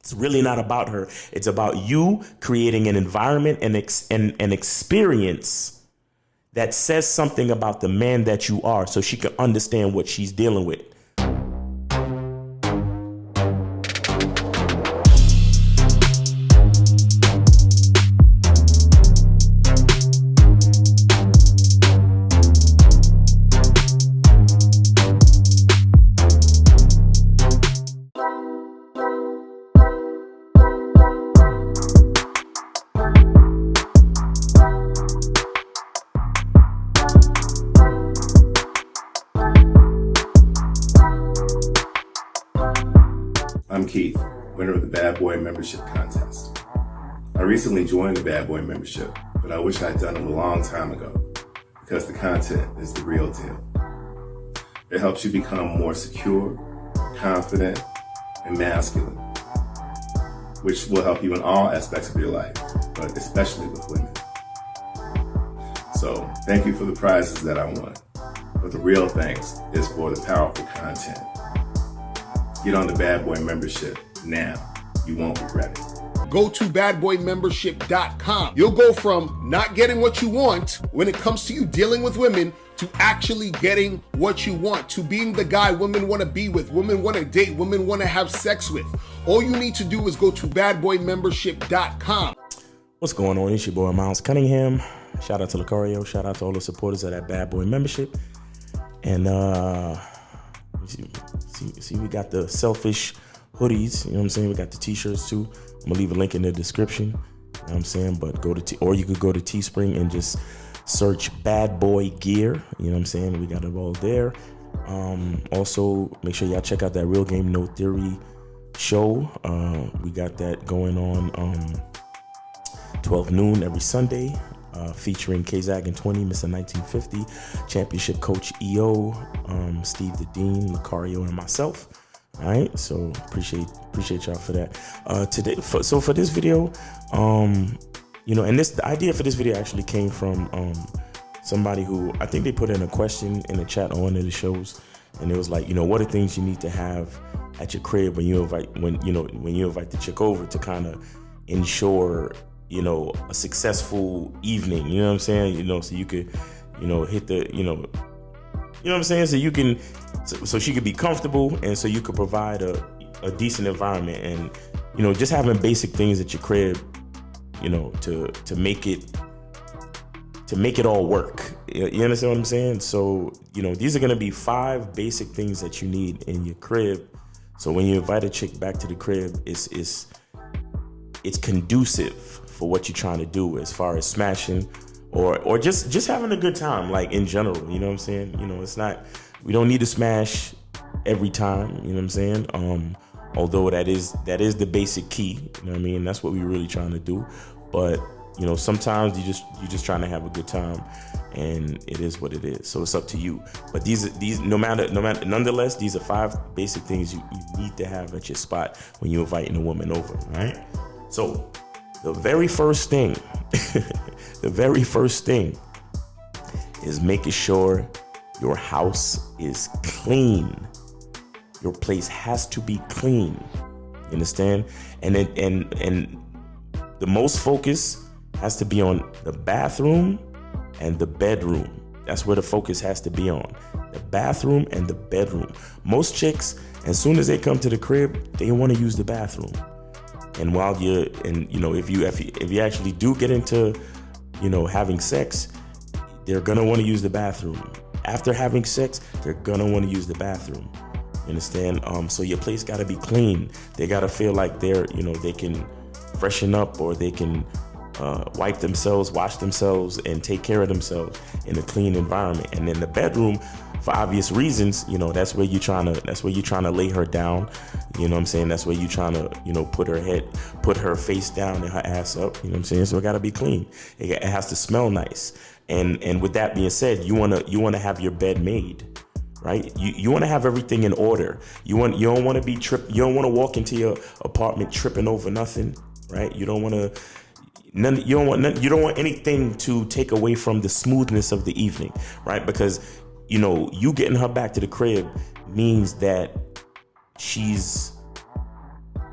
It's really not about her. It's about you creating an environment and an experience that says something about the man that you are, so she can understand what she's dealing with. I'm Keith, winner of the Bad Boy Membership Contest. I recently joined the Bad Boy Membership, but I wish I'd done it a long time ago because the content is the real deal. It helps you become more secure, confident, and masculine, which will help you in all aspects of your life, but especially with women. So thank you for the prizes that I won, but the real thanks is for the powerful content. Get on the Bad Boy Membership now. You won't regret it. Go to badboymembership.com. You'll go from not getting what you want when it comes to you dealing with women to actually getting what you want, to being the guy women want to be with, women want to date, women want to have sex with. All you need to do is go to badboymembership.com. What's going on? It's your boy Miles Cunningham. Shout out to Lucario. Shout out to all the supporters of that Bad Boy Membership. And see, we got the selfish hoodies, you know what I'm saying? We got the t-shirts too. I'm gonna leave a link in the description, you know what I'm saying? But or you could go to Teespring and just search Bad Boy Gear, you know what I'm saying? We got it all there. Also, make sure y'all check out that Real Game No Theory show. We got that going on 12 noon every Sunday. Featuring K-Zag and 20, Mr. 1950, Championship Coach EO, Steve the Dean, Lucario, and myself. All right, so appreciate y'all for that. So for this video, and the idea for this video actually came from somebody who I think they put in a question in the chat on one of the shows, and it was like, what are things you need to have at your crib when you invite the chick over to kind of ensure a successful evening, you know what I'm saying? So you could, hit the, you know what I'm saying? So you can, so she could be comfortable, and so you could provide a decent environment, and, just having basic things at your crib, to make it all work. You understand what I'm saying? So, these are going to be 5 basic things that you need in your crib. So when you invite a chick back to the crib, it's conducive for what you're trying to do as far as smashing or just having a good time, like in general, you know what I'm saying? It's not, we don't need to smash every time, you know what I'm saying? Although that is the basic key, you know what I mean? That's what we're really trying to do. But, sometimes you're just trying to have a good time, and it is what it is. So it's up to you. But these nonetheless, these are 5 basic things you need to have at your spot when you're inviting a woman over, right? So the very first thing, is making sure your house is clean. Your place has to be clean. You understand? And the most focus has to be on the bathroom and the bedroom. That's where the focus has to be on. The bathroom and the bedroom. Most chicks, as soon as they come to the crib, they want to use the bathroom. And while if you actually do get into, having sex, they're gonna want to use the bathroom. After having sex, they're gonna want to use the bathroom. You understand? So your place gotta be clean. They gotta feel like they can freshen up, or they can wipe themselves, wash themselves, and take care of themselves in a clean environment. And then the bedroom, for obvious reasons, that's where you're trying to lay her down. You know what I'm saying? That's where you're trying to, put her face down and her ass up. You know what I'm saying? So it gotta be clean. It has to smell nice. And with that being said, you wanna have your bed made, right? You wanna have everything in order. You don't wanna be you don't wanna walk into your apartment tripping over nothing, right? You don't want anything to take away from the smoothness of the evening, right? Because you getting her back to the crib means that she's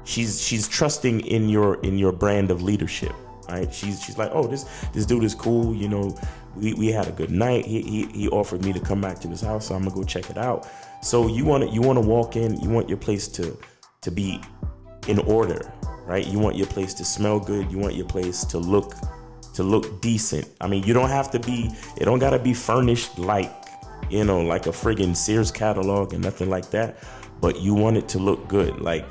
she's trusting in your brand of leadership, right? She's like, oh, this dude is cool. You know, we had a good night. He offered me to come back to his house, so I'm gonna go check it out. So you want to walk in. You want your place to be in order, right? You want your place to smell good. You want your place to look decent. I mean, you don't have to be. It don't gotta be furnished like, you know, like a friggin' Sears catalog and nothing like that. But you want it to look good. Like,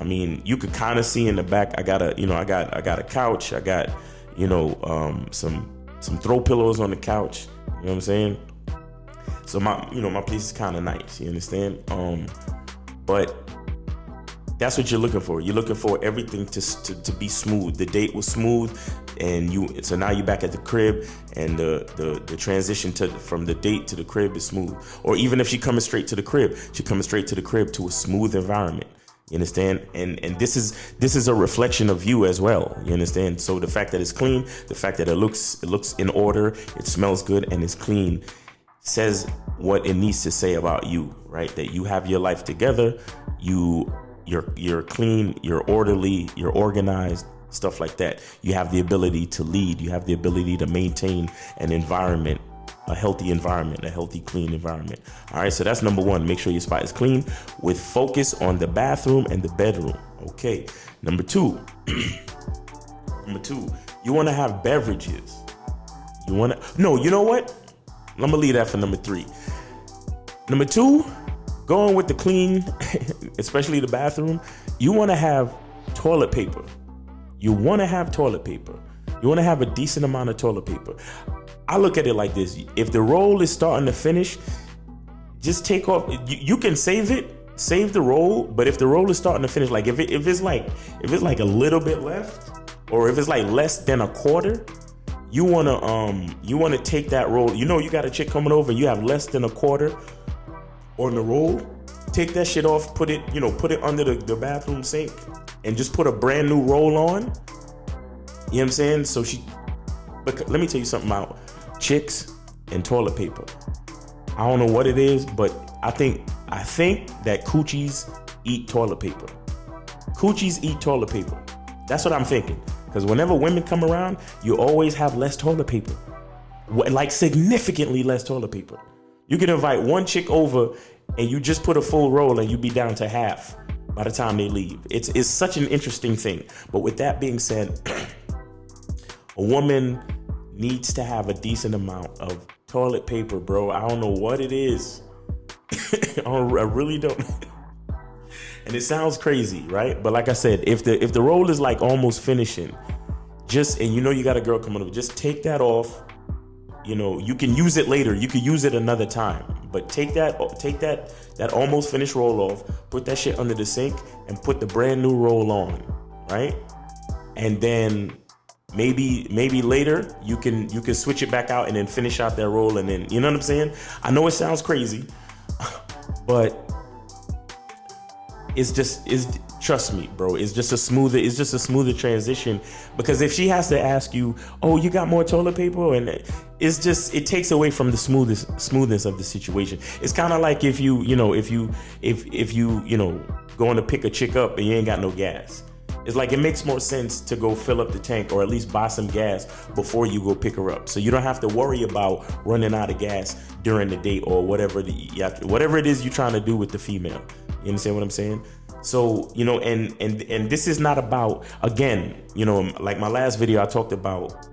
I mean, you could kind of see in the back. I got a couch. I got, you know, some throw pillows on the couch. You know what I'm saying? So my place is kind of nice. You understand? But that's what you're looking for. You're looking for everything to be smooth. The date was smooth, and so now you're back at the crib, and the transition from the date to the crib is smooth. Or even if she coming straight to the crib, she coming straight to the crib to a smooth environment. You understand? And this is a reflection of you as well. You understand? So the fact that it's clean, the fact that it looks in order, it smells good, and it's clean, says what it needs to say about you, right? That you have your life together, you're clean, you're orderly, you're organized, stuff like that. You have the ability to lead. You have the ability to maintain an environment, a healthy, clean environment. All right, so that's number one. Make sure your spot is clean with focus on the bathroom and the bedroom. Okay. Number two, you want to have beverages. You know what? I'm going to leave that for number three. Number two, going with the clean, especially the bathroom, you want to have toilet paper. You want to have toilet paper. You want to have a decent amount of toilet paper. I look at it like this. If the roll is starting to finish, just take off. You can save the roll, but if the roll is starting to finish, like if it's like a little bit left, or if it's like less than a quarter, you wanna take that roll. You know, you got a chick coming over and you have less than a quarter on the roll. Take that shit off, put it under the bathroom sink, and just put a brand new roll on. You know what I'm saying? But let me tell you something about chicks and toilet paper. I don't know what it is, but I think that coochies eat toilet paper. Coochies eat toilet paper. That's what I'm thinking. Because whenever women come around, you always have less toilet paper. Like significantly less toilet paper. You can invite one chick over and you just put a full roll and you be down to half by the time they leave. It's such an interesting thing. But with that being said, a woman needs to have a decent amount of toilet paper, bro. I don't know what it is. I really don't. And it sounds crazy, right? But like I said, if the roll is like almost finishing, and you know you got a girl coming over, just take that off. You know, you can use it later. You can use it another time. But take that almost finished roll off, put that shit under the sink, and put the brand new roll on, right? And then maybe later you can switch it back out and then finish out that roll, and then, you know what I'm saying? I know it sounds crazy, but trust me, bro, it's just a smoother transition. Because if she has to ask you, oh, you got more toilet paper, and it takes away from the smoothness of the situation. It's kind of like if you going to pick a chick up and you ain't got no gas. It's like it makes more sense to go fill up the tank, or at least buy some gas before you go pick her up, so you don't have to worry about running out of gas during the date or whatever it is you're trying to do with the female. You understand what I'm saying? So, you know, and this is not about, again, you know, like my last video, I talked about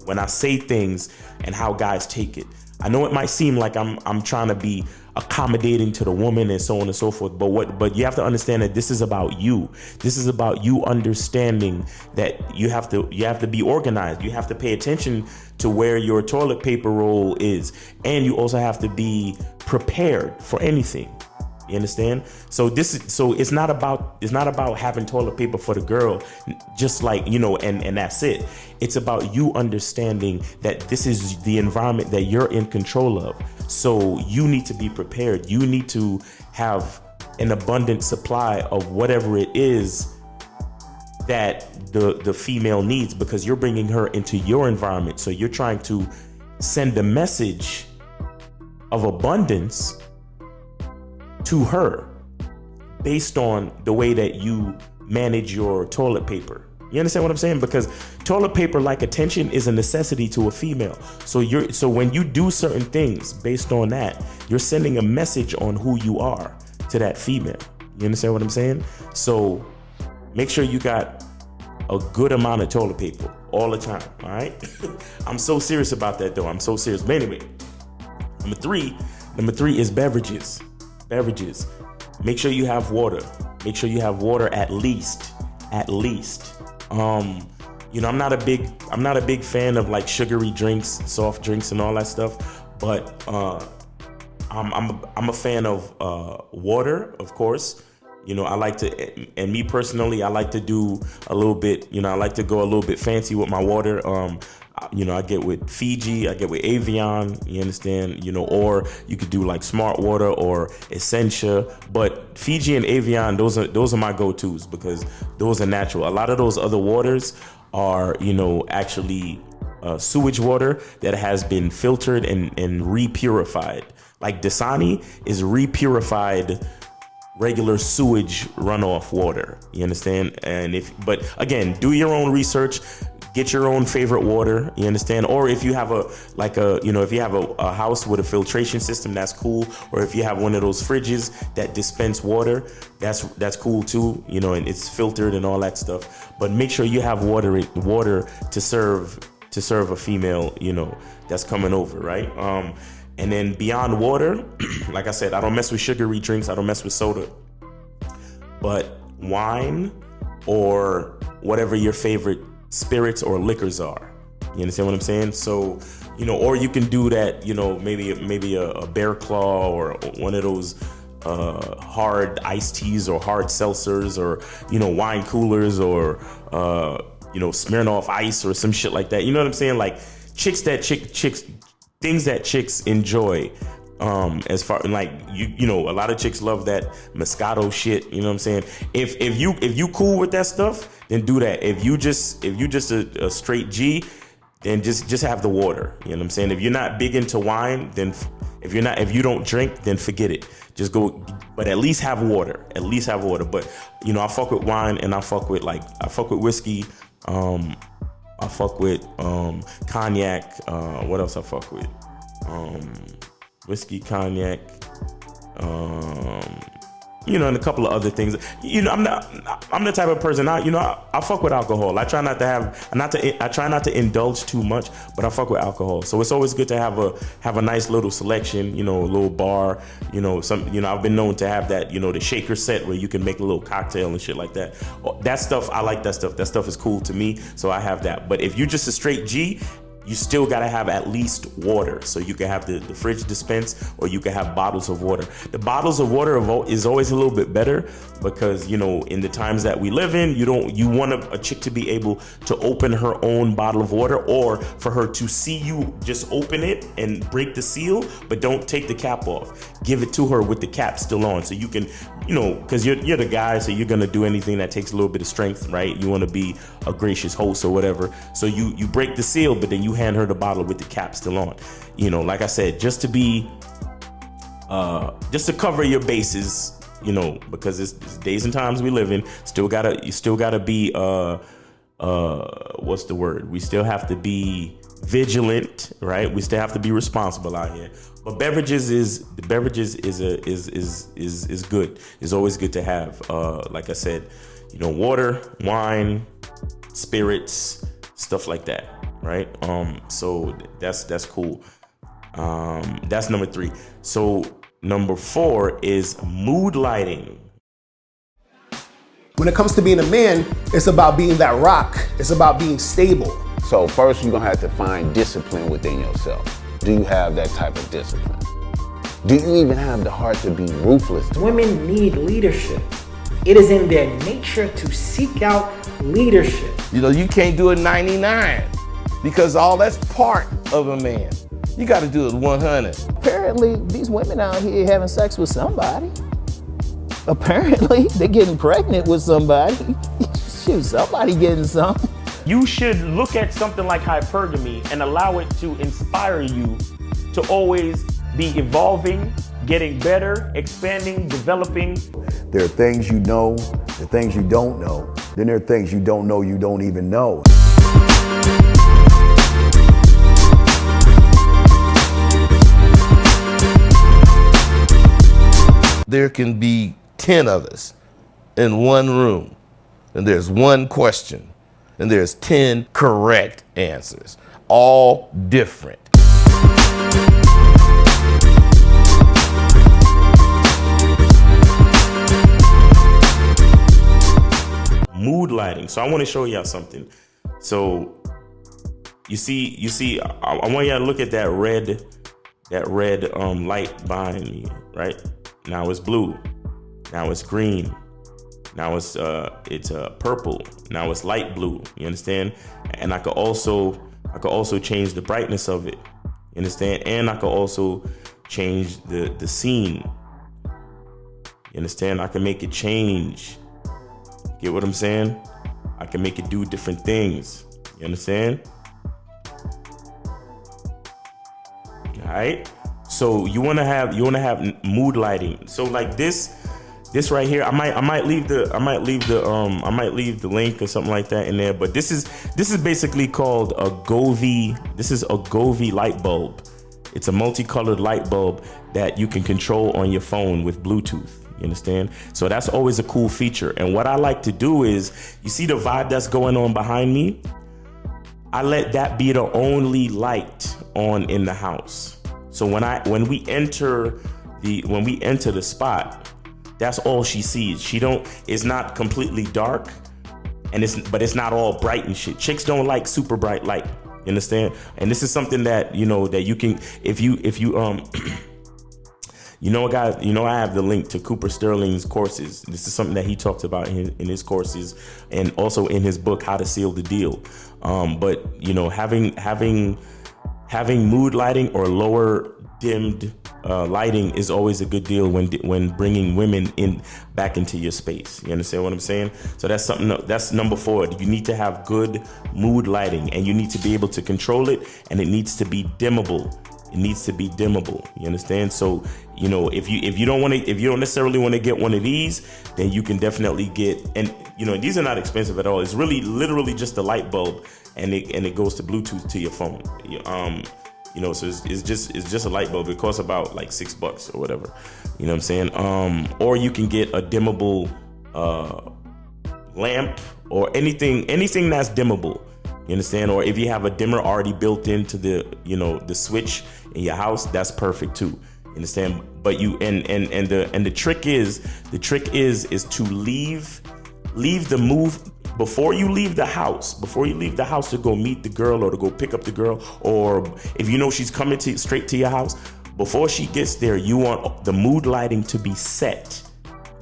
when I say things and how guys take it. I know it might seem like I'm trying to be accommodating to the woman and so on and so forth, but you have to understand that this is about you. This is about you understanding that you have to be organized. You have to pay attention to where your toilet paper roll is, and you also have to be prepared for anything. You understand? So it's not about having toilet paper for the girl, just like, you know, and that's it. It's about you understanding that this is the environment that you're in control of. So you need to be prepared. You need to have an abundant supply of whatever it is that the female needs, because you're bringing her into your environment. So you're trying to send a message of abundance to her, based on the way that you manage your toilet paper. You understand what I'm saying? Because toilet paper, like attention, is a necessity to a female. So when you do certain things based on that, you're sending a message on who you are to that female. You understand what I'm saying? So make sure you got a good amount of toilet paper all the time. All right. I'm so serious about that, though. I'm so serious. But anyway, number three is beverages. Beverages. Make sure you have water. Make sure you have water at least. I'm not a big fan of like sugary drinks, soft drinks, and all that stuff. But I'm a fan of water, of course. I like to, and me personally, I like to do a little bit. I like to go a little bit fancy with my water. I get with Fiji, I get with Evian, you understand, or you could do like Smart Water or Essentia. But Fiji and Evian, those are my go-tos because those are natural. A lot of those other waters are, actually sewage water that has been filtered and re-purified. Like Dasani is re-purified regular sewage runoff water. You understand? But again, do your own research. Get your own favorite water, you understand? Or if you have if you have a house with a filtration system, that's cool. Or if you have one of those fridges that dispense water, that's cool too, and it's filtered and all that stuff. But make sure you have water to serve a female, that's coming over, right? And then beyond water, like I said, I don't mess with sugary drinks, I don't mess with soda. But wine or whatever your favorite spirits or liquors are. You understand what I'm saying? So, or you can do that, maybe a Bear Claw or one of those hard iced teas or hard seltzers or, wine coolers or, Smirnoff Ice or some shit like that. You know what I'm saying? Like things that chicks enjoy. As far like a lot of chicks love that Moscato shit. You know what I'm saying? If you cool with that stuff, then do that. If you just a straight G, then just have the water. You know what I'm saying? If you're not big into wine, then if you don't drink, then forget it. Just go, but at least have water. But I fuck with wine and I fuck with whiskey. I fuck with cognac. What else I fuck with? Whiskey, cognac, and a couple of other things. I'm the type of person. I fuck with alcohol. I try not to indulge too much, but I fuck with alcohol. So it's always good to have a nice little selection. A little bar. I've been known to have that. The shaker set where you can make a little cocktail and shit like that. That stuff, I like that stuff. That stuff is cool to me. So I have that. But if you're just a straight G, you still got to have at least water. So you can have the fridge dispense or you can have bottles of water. The bottles of water is always a little bit better because, in the times that we live in, you want a chick to be able to open her own bottle of water or for her to see you just open it and break the seal, but don't take the cap off. Give it to her with the cap still on so you can, because you're the guy, so you're going to do anything that takes a little bit of strength, right? You want to be a gracious host or whatever. So you break the seal, but then you hand her the bottle with the cap still on. Like I said, just to cover your bases, because it's days and times we live in. You still gotta be what's the word? We still have to be vigilant, right? We still have to be responsible out here. But beverages is good. It's always good to have. Like I said, water, wine, spirits, stuff like that. Right. So that's cool. That's number 3. So number 4 is mood lighting. When it comes to being a man, it's about being that rock. It's about being stable. So first you're gonna have to find discipline within yourself. Do you have that type of discipline? Do you even have the heart to be ruthless? Women need leadership. It is in their nature to seek out leadership. You can't do it 99 because all that's part of a man. You got to do it 100. Apparently, these women out here having sex with somebody. Apparently, they're getting pregnant with somebody. Shoot, somebody getting some. You should look at something like hypergamy and allow it to inspire you to always be evolving getting better, expanding, developing. There are things you know, there are things you don't know. Then there are things you don't know you don't even know. There can be 10 of us in one room, and there's one question, and there's 10 correct answers, all different. Mood lighting. So I want to show y'all something. So you see, I want y'all to look at that red light behind me, right? Now it's blue. Now it's green. Now it's purple. Now it's light blue. You understand? And I could also change the brightness of it. You understand? And I could also change the scene. You understand? I can make it change. Get what I'm saying? I can make it do different things. You understand? All right. So you wanna have mood lighting. So like this right here, I might leave the link or something like that in there. But this is basically called a Govee. This is a Govee light bulb. It's a multicolored light bulb that you can control on your phone with Bluetooth. You understand? So that's always a cool feature. And what I like to do is, you see the vibe that's going on behind me? I let that be the only light on in the house. So when we enter the spot, that's all she sees. It's not completely dark, but it's not all bright and shit. Chicks don't like super bright light. You understand? And this is something that that you can, if you I have the link to Cooper Sterling's courses. This is something that he talks about in his courses, and also in his book, How to Seal the Deal. But having mood lighting or lower dimmed lighting is always a good deal when bringing women back into your space. You understand what I'm saying? So that's number 4. You need to have good mood lighting, and you need to be able to control it, and it needs to be dimmable. It needs to be dimmable. You understand? So, if you don't necessarily want to get one of these, then you can definitely get, and these are not expensive at all. It's literally just a light bulb, and it goes to Bluetooth to your phone. So it's just a light bulb. It costs about like $6 or whatever. You know what I'm saying? Or you can get a dimmable lamp or anything that's dimmable. You understand? Or if you have a dimmer already built into the switch in your house, that's perfect too. You understand? But the trick is to leave the move before you leave the house. Before you leave the house to go meet the girl or to go pick up the girl, or if she's coming straight to your house, before she gets there, you want the mood lighting to be set.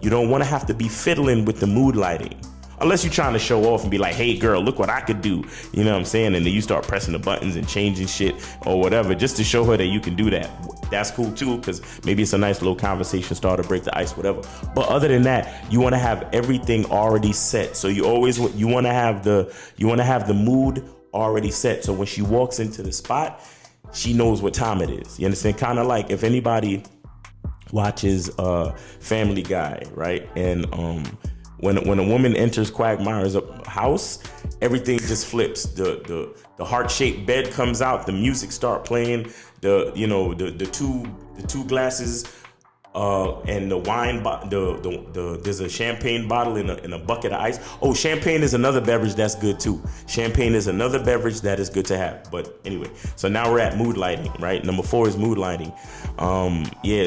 You don't want to have to be fiddling with the mood lighting. Unless you're trying to show off and be like, hey girl, look what I could do. You know what I'm saying? And then you start pressing the buttons and changing shit or whatever, just to show her that you can do that. That's cool too, because maybe it's a nice little conversation starter, break the ice, whatever. But other than that, you want to have everything already set. So you want to have the mood already set. So when she walks into the spot, she knows what time it is. You understand? Kind of like if anybody watches Family Guy, right? And when a woman enters Quagmire's house, everything just flips. The heart-shaped bed comes out, the music start playing, the two glasses and the wine there's a champagne bottle in a bucket of ice. Oh, champagne is another beverage that's good too. Champagne is another beverage that is good to have. But anyway, so now we're at mood lighting, right? Number 4 is mood lighting.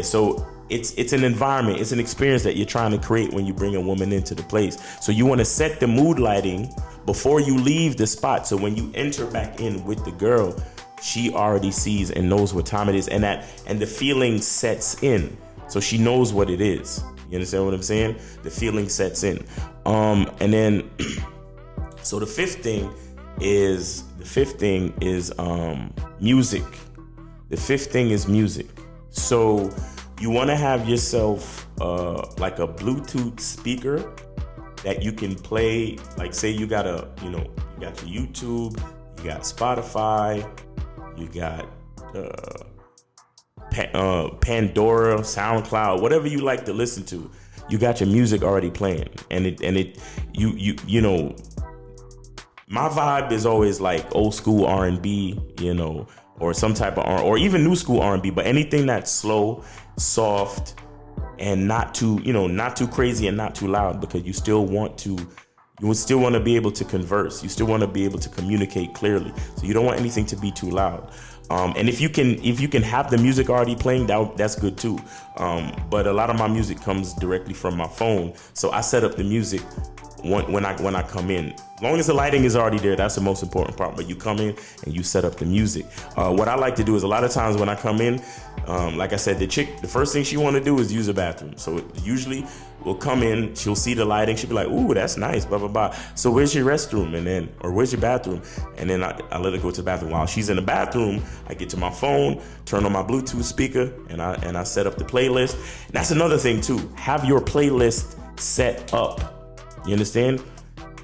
So it's an environment, it's an experience that you're trying to create when you bring a woman into the place. So you want to set the mood lighting before you leave the spot. So when you enter back in with the girl, she already sees and knows what time it is, and the feeling sets in. So she knows what it is. You understand what I'm saying? The feeling sets in. And then, so the fifth thing is music. The fifth thing is music. So you want to have yourself like a Bluetooth speaker that you can play. Like, say you got you got your YouTube, you got Spotify, you got Pandora, SoundCloud, whatever you like to listen to, you got your music already playing, and you know, my vibe is always like old school R&B, you know, or some type of or even new school R&B, but anything that's slow, soft, and not too, you know, not too crazy and not too loud, because you would still want to be able to converse. You still want to be able to communicate clearly. So you don't want anything to be too loud. And if you can have the music already playing, that's good too. But a lot of my music comes directly from my phone, so I set up the music when I come in. As long as the lighting is already there, that's the most important part. But you come in and you set up the music. What I like to do is, a lot of times when I come in, like I said, the first thing she want to do is use a bathroom. So usually we'll come in, she'll see the lighting, she'll be like, "Ooh, that's nice, blah blah blah. So where's your restroom?" Or where's your bathroom? And then I let her go to the bathroom. While she's in the bathroom, I get to my phone, turn on my Bluetooth speaker, and I set up the playlist. And that's another thing too. Have your playlist set up. You understand?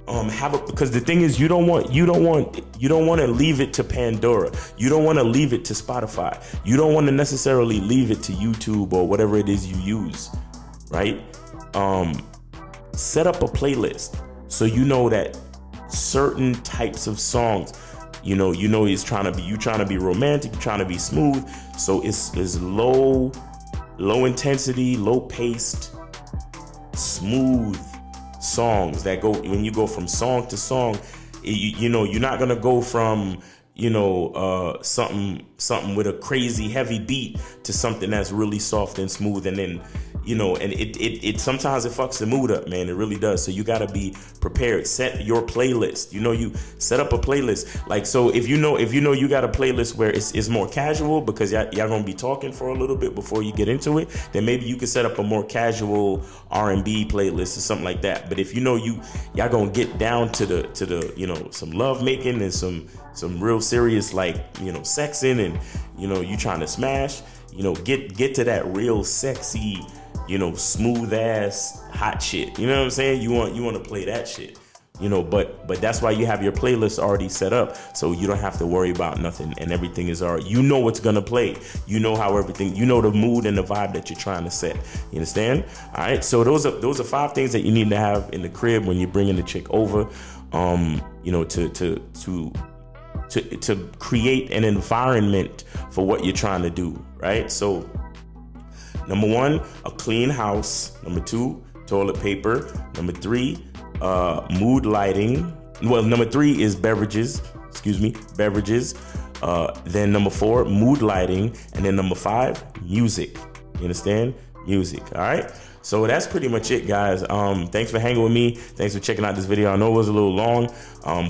Because the thing is, you don't want to leave it to Pandora. You don't want to leave it to Spotify. You don't want to necessarily leave it to YouTube or whatever it is you use, right? Set up a playlist so you know that certain types of songs, you know it's trying to be romantic, you're trying to be smooth. So it's low intensity, low paced, smooth songs that go, when you go from song to song, you know, you're not gonna go from, you know, something with a crazy heavy beat to something that's really soft and smooth, and then, you know, and it sometimes it fucks the mood up, man. It really does. So you gotta be prepared. Set your playlist. You know, you set up a playlist. Like, so if you know you got a playlist where it's more casual, because y'all gonna be talking for a little bit before you get into it, then maybe you could set up a more casual R&B playlist or something like that. But if you know y'all gonna get down to the you know, some love making and some real serious, like, you know, sexing, and, you know, you trying to smash, you know, get to that real sexy, you know, smooth ass hot shit. You know what I'm saying? You want to play that shit, you know, but that's why you have your playlist already set up, so you don't have to worry about nothing, and everything is already, you know what's gonna play. You know how everything, you know the mood and the vibe that you're trying to set. You understand? All right. So those are 5 things that you need to have in the crib when you're bringing the chick over, you know, to create an environment for what you're trying to do, right? So number 1, a clean house. Number 2, toilet paper. Number 3, mood lighting. Well, number 3 is beverages. Then number 4, mood lighting. And then number 5, music. You understand? Music. All right. So that's pretty much it, guys. Thanks for hanging with me. Thanks for checking out this video. I know it was a little long,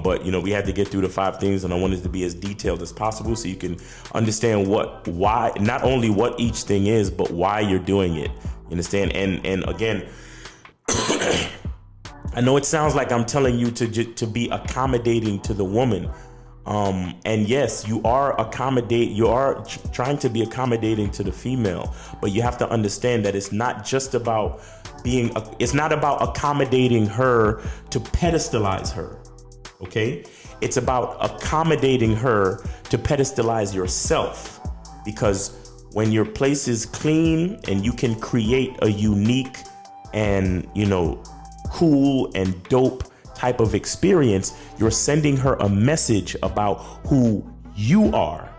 but, you know, we had to get through the 5 things, and I wanted to be as detailed as possible so you can understand why, not only what each thing is, but why you're doing it. You understand? And again, I know it sounds like I'm telling you to be accommodating to the woman. And yes, you are trying to be accommodating to the female, but you have to understand that it's not just about it's not about accommodating her to pedestalize her. Okay. It's about accommodating her to pedestalize yourself, because when your place is clean and you can create a unique and, you know, cool and dope type of experience, you're sending her a message about who you are.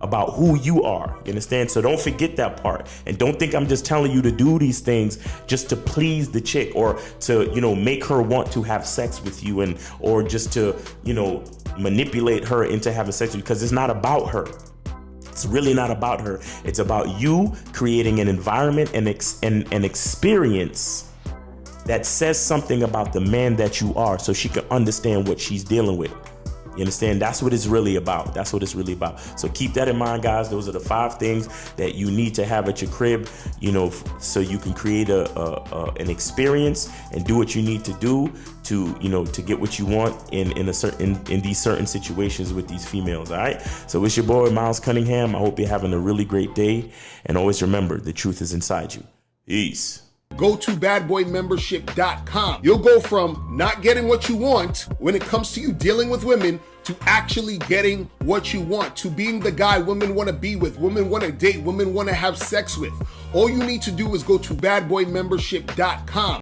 You understand? So don't forget that part, and don't think I'm just telling you to do these things just to please the chick, or to, you know, make her want to have sex with you, and or just to, you know, manipulate her into having sex with you, because it's not about her. It's really not about her. It's about you creating an environment and an experience that says something about the man that you are, so she can understand what she's dealing with. You understand? That's what it's really about. That's what it's really about. So keep that in mind, guys. Those are the 5 things that you need to have at your crib, you know, so you can create an experience and do what you need to do to, you know, to get what you want in these certain situations with these females. All right. So it's your boy, Miles Cunningham. I hope you're having a really great day, and always remember, the truth is inside you. Peace. Go to badboymembership.com. You'll go from not getting what you want when it comes to you dealing with women to actually getting what you want, to being the guy women want to be with, women want to date, women want to have sex with. All you need to do is go to badboymembership.com.